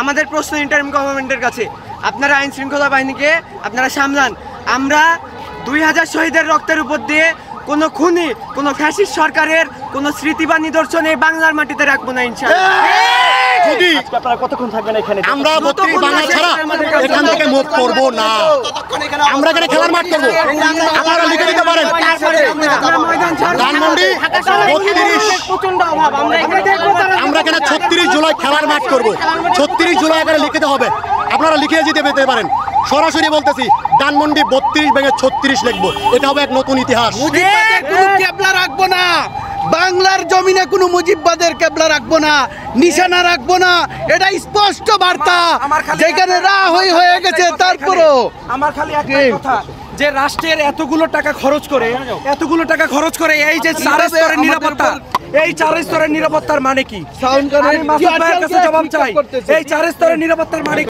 আমাদের প্রশ্ন ইন্টারিম গভর্নমেন্টের কাছে, আপনারা আইন শৃঙ্খলা বাহিনীকে আপনারা সামলান। আমরা 2000 শহীদের রক্তের উপর দিয়ে কোনো খুনি, কোনো ফ্যাসিস্ট সরকারের কোনো স্মৃতি বা নিদর্শন এই বাংলার মাটিতে রাখবো না ইনশাআল্লাহ। যদি আপনারা কতক্ষণ থাকবেন এখানে? আমরা 32 বাংলা ছাড়া এখান থেকে মুভ করব না। আমরা এখানে খেলার মাঠ করব, আপনারা লিখে দিতে পারেন ধানমন্ডি 32। আমরা এখানে 36 জুলাই খেলার মাঠ করব, 36 জুলাই এখানে লিখিতে হবে, আপনারা লিখে যেতে পারেন। সরাসরি বলতেছি ধানমন্ডি 32 ভেঙে 36 লিখবো, এটা হবে এক নতুন ইতিহাস। কোনো কেবলা রাখবো না, বাংলার জমিনে কোনো মুজিববাদের কেবলা রাখবো না, নিশানা রাখবো না, এটা স্পষ্ট বার্তা। যেখানে হয়ে গেছে তারপরও আমার খালি একটাই কথা, যে রাষ্ট্রের এতগুলো টাকা খরচ করে এই যে 4 স্তরের নিরাপত্তা, এই 4 স্তরের নিরাপত্তার মানে কি? আমি মাসুদ ভাইয়ের কাছে জবাব চাই, এই 4 স্তরের নিরাপত্তার মানে